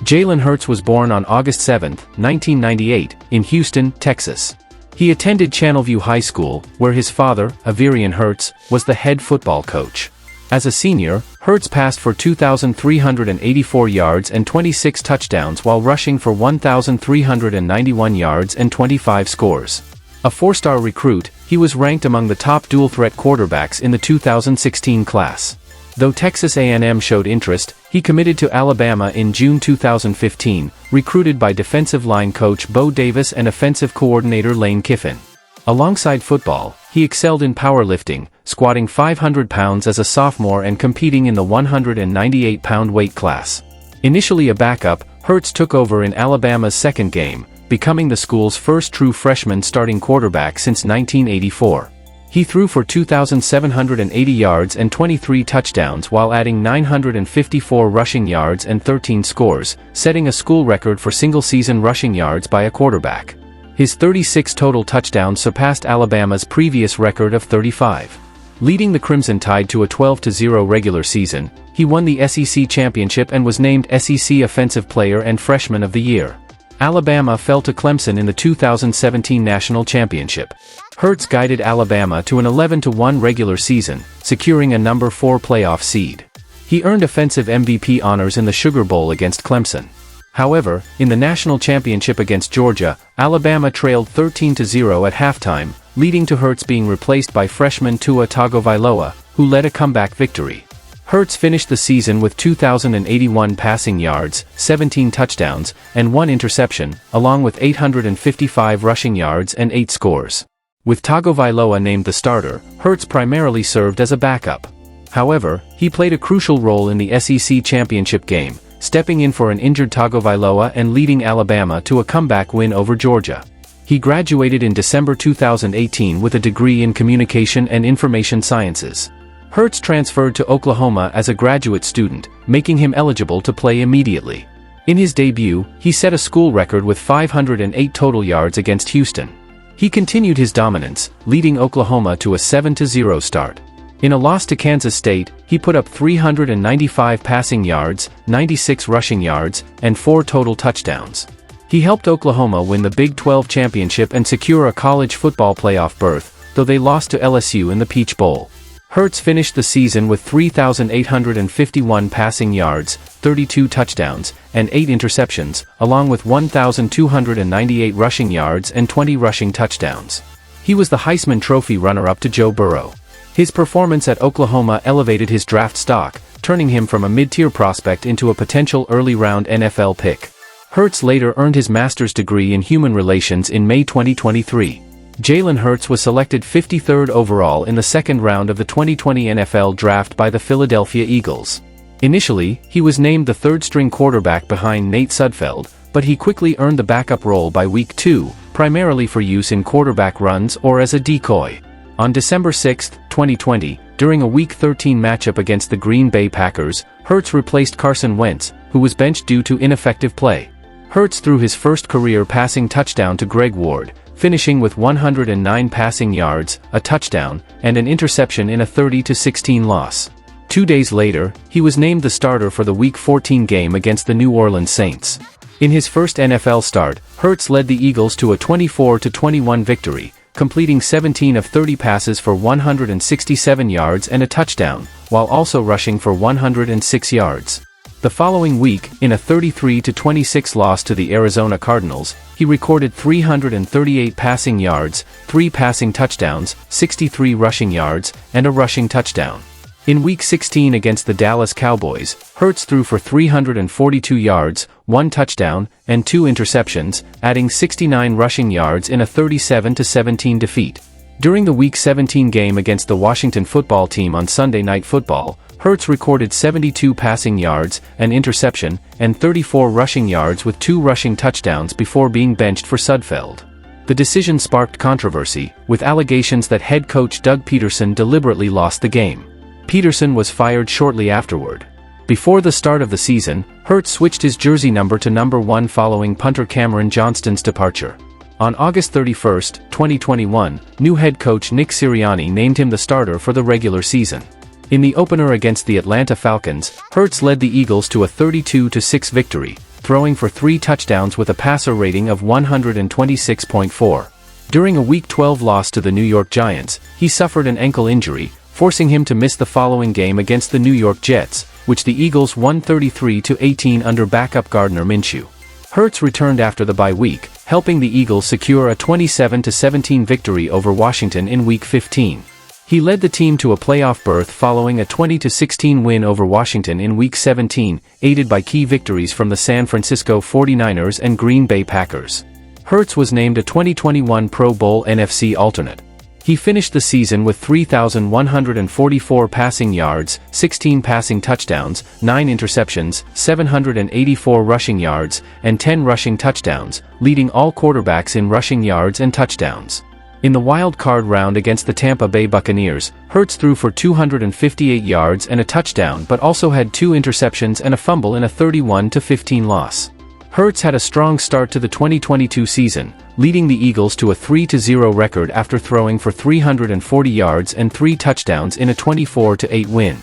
Jalen Hurts was born on August 7, 1998, in Houston, Texas. He attended Channelview High School, where his father, Averian Hurts, was the head football coach. As a senior, Hurts passed for 2,384 yards and 26 touchdowns while rushing for 1,391 yards and 25 scores. A four-star recruit, he was ranked among the top dual-threat quarterbacks in the 2016 class. Though Texas A&M showed interest, he committed to Alabama in June 2015, recruited by defensive line coach Bo Davis and offensive coordinator Lane Kiffin. Alongside football, he excelled in powerlifting, squatting 500 pounds as a sophomore and competing in the 198-pound weight class. Initially a backup, Hurts took over in Alabama's second game, becoming the school's first true freshman starting quarterback since 1984. He threw for 2,780 yards and 23 touchdowns while adding 954 rushing yards and 13 scores, setting a school record for single-season rushing yards by a quarterback. His 36 total touchdowns surpassed Alabama's previous record of 35. Leading the Crimson Tide to a 12-0 regular season, he won the SEC championship and was named SEC Offensive Player and Freshman of the Year. Alabama fell to Clemson in the 2017 National Championship. Hurts guided Alabama to an 11-1 regular season, securing a number 4 playoff seed. He earned offensive MVP honors in the Sugar Bowl against Clemson. However, in the national championship against Georgia, Alabama trailed 13-0 at halftime, leading to Hurts being replaced by freshman Tua Tagovailoa, who led a comeback victory. Hurts finished the season with 2,081 passing yards, 17 touchdowns, and 1 interception, along with 855 rushing yards and 8 scores. With Tagovailoa named the starter, Hurts primarily served as a backup. However, he played a crucial role in the SEC championship game, stepping in for an injured Tagovailoa and leading Alabama to a comeback win over Georgia. He graduated in December 2018 with a degree in Communication and Information Sciences. Hurts transferred to Oklahoma as a graduate student, making him eligible to play immediately. In his debut, he set a school record with 508 total yards against Houston. He continued his dominance, leading Oklahoma to a 7-0 start. In a loss to Kansas State, he put up 395 passing yards, 96 rushing yards, and 4 total touchdowns. He helped Oklahoma win the Big 12 championship and secure a college football playoff berth, though they lost to LSU in the Peach Bowl. Hurts finished the season with 3,851 passing yards, 32 touchdowns, and 8 interceptions, along with 1,298 rushing yards and 20 rushing touchdowns. He was the Heisman Trophy runner-up to Joe Burrow. His performance at Oklahoma elevated his draft stock, turning him from a mid-tier prospect into a potential early-round NFL pick. Hurts later earned his master's degree in human relations in May 2023. Jalen Hurts was selected 53rd overall in the second round of the 2020 NFL Draft by the Philadelphia Eagles. Initially, he was named the third-string quarterback behind Nate Sudfeld, but he quickly earned the backup role by Week 2, primarily for use in quarterback runs or as a decoy. On December 6, 2020, during a Week 13 matchup against the Green Bay Packers, Hurts replaced Carson Wentz, who was benched due to ineffective play. Hurts threw his first career passing touchdown to Greg Ward, finishing with 109 passing yards, a touchdown, and an interception in a 30-16 loss. 2 days later, he was named the starter for the Week 14 game against the New Orleans Saints. In his first NFL start, Hurts led the Eagles to a 24-21 victory, completing 17 of 30 passes for 167 yards and a touchdown, while also rushing for 106 yards. The following week, in a 33-26 loss to the Arizona Cardinals, he recorded 338 passing yards, 3 passing touchdowns, 63 rushing yards, and a rushing touchdown. In Week 16 against the Dallas Cowboys, Hurts threw for 342 yards, 1 touchdown, and 2 interceptions, adding 69 rushing yards in a 37-17 defeat. During the Week 17 game against the Washington football team on Sunday Night Football, Hurts recorded 72 passing yards, an interception, and 34 rushing yards with 2 rushing touchdowns before being benched for Sudfeld. The decision sparked controversy, with allegations that head coach Doug Peterson deliberately lost the game. Peterson was fired shortly afterward. Before the start of the season, Hurts switched his jersey number to number 1 following punter Cameron Johnston's departure. On August 31, 2021, new head coach Nick Sirianni named him the starter for the regular season. In the opener against the Atlanta Falcons, Hurts led the Eagles to a 32-6 victory, throwing for 3 touchdowns with a passer rating of 126.4. During a Week 12 loss to the New York Giants, he suffered an ankle injury, forcing him to miss the following game against the New York Jets, which the Eagles won 33-18 under backup Gardner Minshew. Hurts returned after the bye week, helping the Eagles secure a 27-17 victory over Washington in Week 15. He led the team to a playoff berth following a 20-16 win over Washington in Week 17, aided by key victories from the San Francisco 49ers and Green Bay Packers. Hurts was named a 2021 Pro Bowl NFC alternate. He finished the season with 3,144 passing yards, 16 passing touchdowns, 9 interceptions, 784 rushing yards, and 10 rushing touchdowns, leading all quarterbacks in rushing yards and touchdowns. In the wild card round against the Tampa Bay Buccaneers, Hurts threw for 258 yards and a touchdown but also had 2 interceptions and a fumble in a 31-15 loss. Hurts had a strong start to the 2022 season, leading the Eagles to a 3-0 record after throwing for 340 yards and 3 touchdowns in a 24-8 win.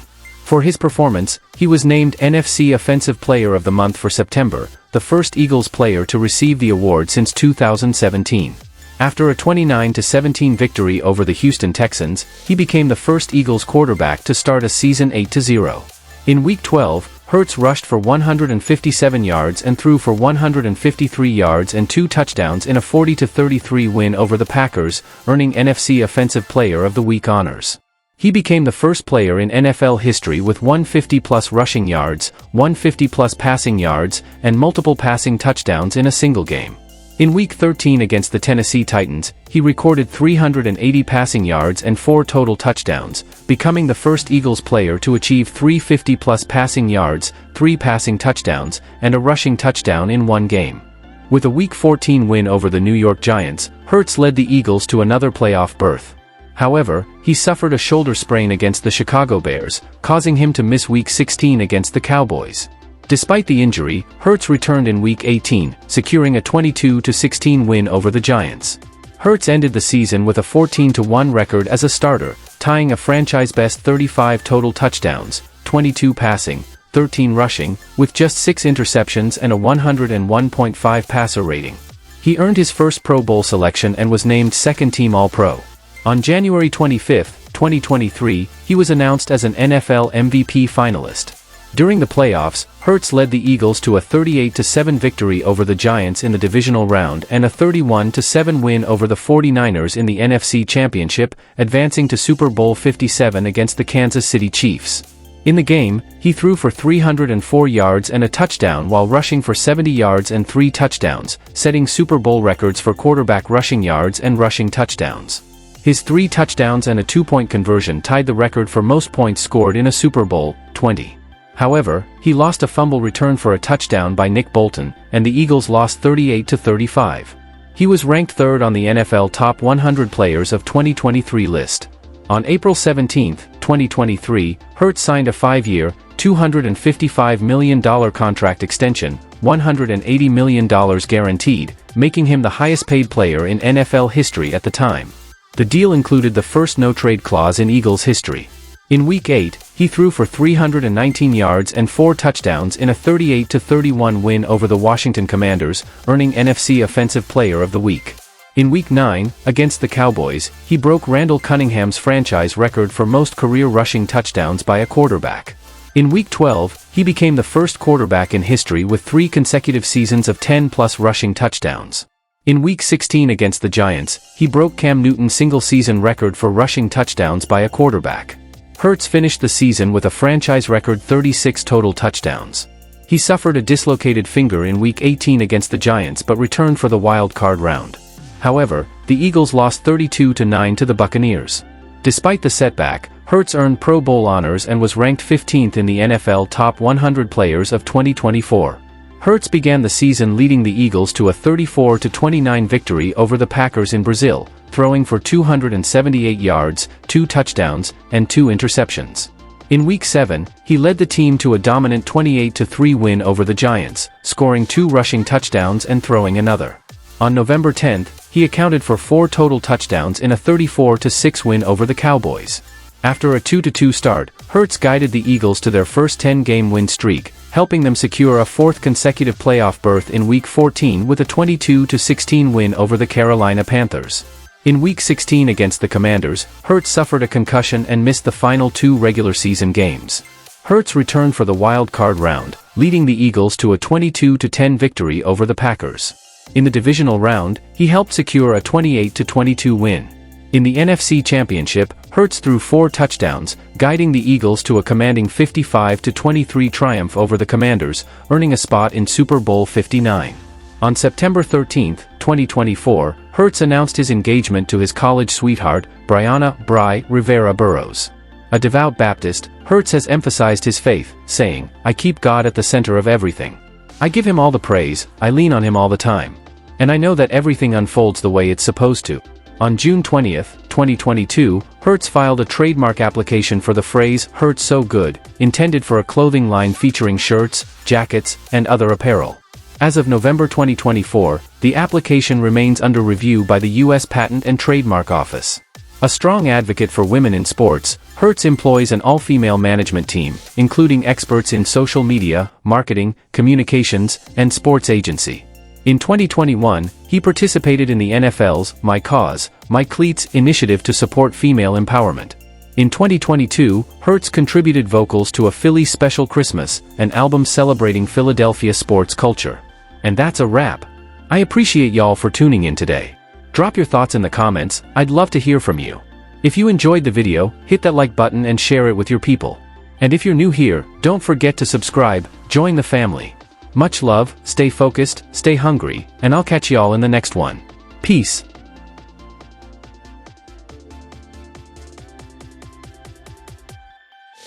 For his performance, he was named NFC Offensive Player of the Month for September, the first Eagles player to receive the award since 2017. After a 29-17 victory over the Houston Texans, he became the first Eagles quarterback to start a season 8-0. In Week 12, Hurts rushed for 157 yards and threw for 153 yards and 2 touchdowns in a 40-33 win over the Packers, earning NFC Offensive Player of the Week honors. He became the first player in NFL history with 150-plus rushing yards, 150-plus passing yards, and multiple passing touchdowns in a single game. In Week 13 against the Tennessee Titans, he recorded 380 passing yards and 4 total touchdowns, becoming the first Eagles player to achieve 350-plus passing yards, 3 passing touchdowns, and a rushing touchdown in one game. With a Week 14 win over the New York Giants, Hurts led the Eagles to another playoff berth. However, he suffered a shoulder sprain against the Chicago Bears, causing him to miss Week 16 against the Cowboys. Despite the injury, Hurts returned in Week 18, securing a 22-16 win over the Giants. Hurts ended the season with a 14-1 record as a starter, tying a franchise-best 35 total touchdowns, 22 passing, 13 rushing, with just 6 interceptions and a 101.5 passer rating. He earned his first Pro Bowl selection and was named second-team All-Pro. On January 25, 2023, he was announced as an NFL MVP finalist. During the playoffs, Hurts led the Eagles to a 38-7 victory over the Giants in the divisional round and a 31-7 win over the 49ers in the NFC Championship, advancing to Super Bowl 57 against the Kansas City Chiefs. In the game, he threw for 304 yards and a touchdown while rushing for 70 yards and 3 touchdowns, setting Super Bowl records for quarterback rushing yards and rushing touchdowns. His 3 touchdowns and a 2-point conversion tied the record for most points scored in a Super Bowl, 20. However, he lost a fumble return for a touchdown by Nick Bolton, and the Eagles lost 38-35. He was ranked 3rd on the NFL Top 100 Players of 2023 list. On April 17, 2023, Hurts signed a 5-year, $255 million contract extension, $180 million guaranteed, making him the highest-paid player in NFL history at the time. The deal included the first no-trade clause in Eagles history. In Week 8, he threw for 319 yards and 4 touchdowns in a 38-31 win over the Washington Commanders, earning NFC Offensive Player of the Week. In Week 9, against the Cowboys, he broke Randall Cunningham's franchise record for most career rushing touchdowns by a quarterback. In Week 12, he became the first quarterback in history with 3 consecutive seasons of 10-plus rushing touchdowns. In Week 16 against the Giants, he broke Cam Newton's single-season record for rushing touchdowns by a quarterback. Hurts finished the season with a franchise record 36 total touchdowns. He suffered a dislocated finger in Week 18 against the Giants but returned for the wild card round. However, the Eagles lost 32-9 to the Buccaneers. Despite the setback, Hurts earned Pro Bowl honors and was ranked 15th in the NFL Top 100 Players of 2024. Hurts began the season leading the Eagles to a 34-29 victory over the Packers in Brazil, throwing for 278 yards, 2 touchdowns, and 2 interceptions. In Week 7, he led the team to a dominant 28-3 win over the Giants, scoring 2 rushing touchdowns and throwing another. On November 10, he accounted for 4 total touchdowns in a 34-6 win over the Cowboys. After a 2-2 start, Hertz guided the Eagles to their first 10-game win streak, helping them secure a fourth consecutive playoff berth in Week 14 with a 22-16 win over the Carolina Panthers. In Week 16 against the Commanders, Hertz suffered a concussion and missed the final 2 regular season games. Hertz returned for the wild card round, leading the Eagles to a 22-10 victory over the Packers. In the divisional round, he helped secure a 28-22 win. In the NFC Championship, Hertz threw 4 touchdowns, guiding the Eagles to a commanding 55-23 triumph over the Commanders, earning a spot in Super Bowl 59. On September 13, 2024, Hertz announced his engagement to his college sweetheart, Brianna "Bri" Rivera Burrows. A devout Baptist, Hertz has emphasized his faith, saying, "I keep God at the center of everything. I give him all the praise, I lean on him all the time. And I know that everything unfolds the way it's supposed to." On June 20, 2022, Hertz filed a trademark application for the phrase "Hertz So Good," intended for a clothing line featuring shirts, jackets, and other apparel. As of November 2024, the application remains under review by the U.S. Patent and Trademark Office. A strong advocate for women in sports, Hertz employs an all-female management team, including experts in social media, marketing, communications, and sports agency. In 2021, he participated in the NFL's My Cause, My Cleats initiative to support female empowerment. In 2022, Hertz contributed vocals to a Philly Special Christmas, an album celebrating Philadelphia sports culture. And that's a wrap. I appreciate y'all for tuning in today. Drop your thoughts in the comments, I'd love to hear from you. If you enjoyed the video, hit that like button and share it with your people. And if you're new here, don't forget to subscribe, join the family. Much love, stay focused, stay hungry, and I'll catch y'all in the next one. Peace.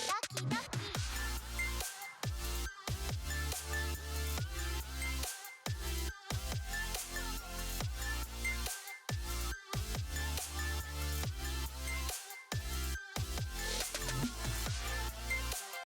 Lucky duck.